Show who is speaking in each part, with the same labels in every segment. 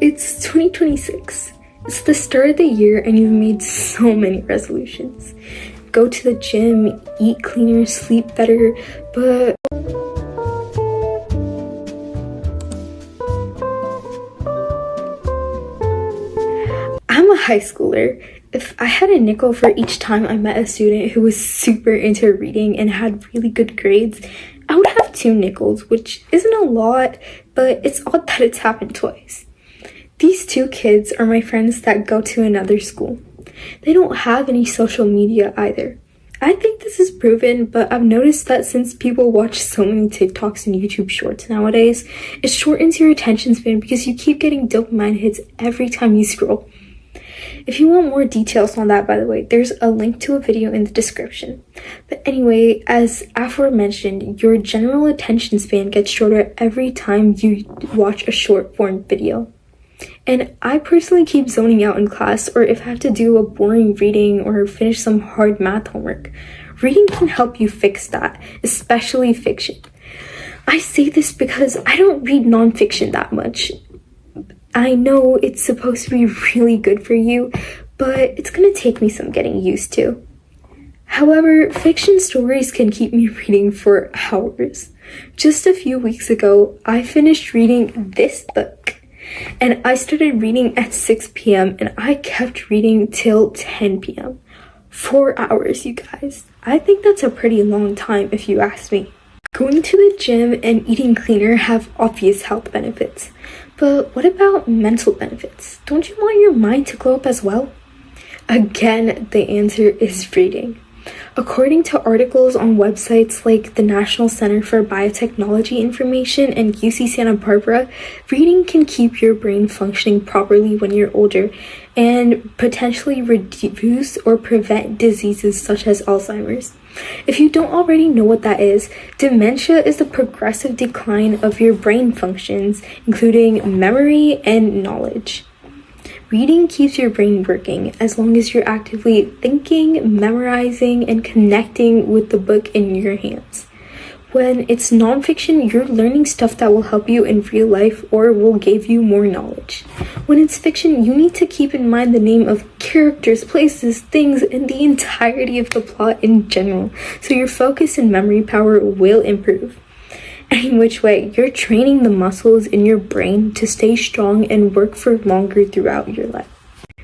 Speaker 1: It's 2026. It's the start of the year and you've made so many resolutions. Go to the gym, eat cleaner, sleep better, but I'm a high schooler. If I had a nickel for each time I met a student who was super into reading and had really good grades, I would have 2 nickels, which isn't a lot, but it's odd that it's happened twice. These 2 kids are my friends that go to another school. They don't have any social media either. I think this is proven, but I've noticed that since people watch so many TikToks and YouTube shorts nowadays, it shortens your attention span because you keep getting dopamine hits every time you scroll. If you want more details on that, by the way, there's a link to a video in the description. But anyway, as aforementioned, your general attention span gets shorter every time you watch a short form video. And I personally keep zoning out in class, or if I have to do a boring reading or finish some hard math homework. Reading can help you fix that, especially fiction. I say this because I don't read nonfiction that much. I know it's supposed to be really good for you, but it's gonna take me some getting used to. However, fiction stories can keep me reading for hours. Just a few weeks ago, I finished reading this book, and I started reading at 6 p.m. and I kept reading till 10 p.m. 4 hours, you guys. I think that's a pretty long time if you ask me. Going to the gym and eating cleaner have obvious health benefits. But what about mental benefits? Don't you want your mind to glow up as well? Again, the answer is reading. According to articles on websites like the National Center for Biotechnology Information and UC Santa Barbara, reading can keep your brain functioning properly when you're older and potentially reduce or prevent diseases such as Alzheimer's. If you don't already know what that is, dementia is the progressive decline of your brain functions, including memory and knowledge. Reading keeps your brain working as long as you're actively thinking, memorizing, and connecting with the book in your hands. When it's nonfiction, you're learning stuff that will help you in real life or will give you more knowledge. When it's fiction, you need to keep in mind the name of characters, places, things, and the entirety of the plot in general, so your focus and memory power will improve. Any which way, you're training the muscles in your brain to stay strong and work for longer throughout your life.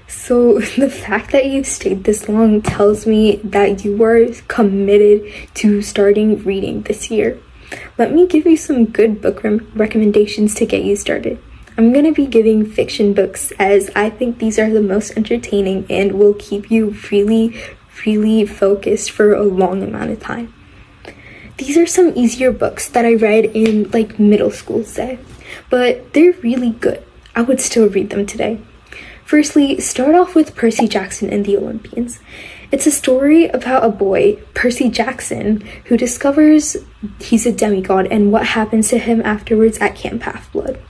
Speaker 1: So the fact that you've stayed this long tells me that you are committed to starting reading this year. Let me give you some good book recommendations to get you started. I'm going to be giving fiction books as I think these are the most entertaining and will keep you really focused for a long amount of time. These are some easier books that I read in like middle school, say, but they're really good. I would still read them today. Firstly, start off with Percy Jackson and the Olympians. It's a story about a boy, Percy Jackson, who discovers he's a demigod and what happens to him afterwards at Camp Half-Blood.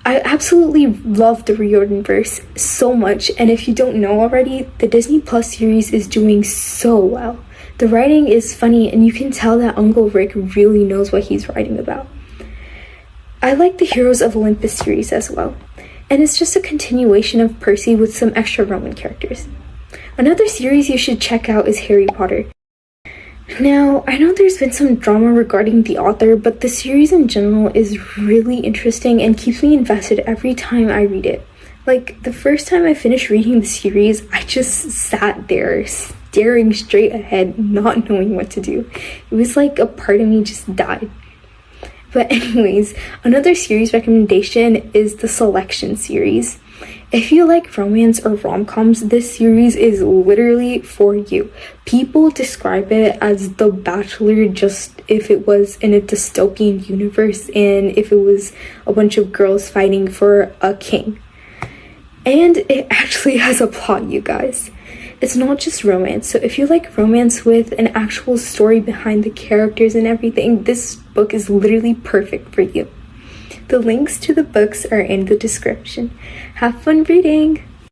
Speaker 1: I absolutely love the Riordanverse so much, and if you don't know already, the Disney Plus series is doing so well. The writing is funny and you can tell that Uncle Rick really knows what he's writing about. I like the Heroes of Olympus series as well, and it's just a continuation of Percy with some extra Roman characters. Another series you should check out is Harry Potter. Now, I know there's been some drama regarding the author, but the series in general is really interesting and keeps me invested every time I read it. Like, the first time I finished reading the series, I just sat there staring straight ahead, not knowing what to do. It was like a part of me just died. But anyways, another series recommendation is the Selection series. If you like romance or rom-coms, this series is literally for you. People describe it as The Bachelor just if it was in a dystopian universe and if it was a bunch of girls fighting for a king. And it actually has a plot, you guys. It's not just romance, so if you like romance with an actual story behind the characters and everything, this book is literally perfect for you. The links to the books are in the description. Have fun reading!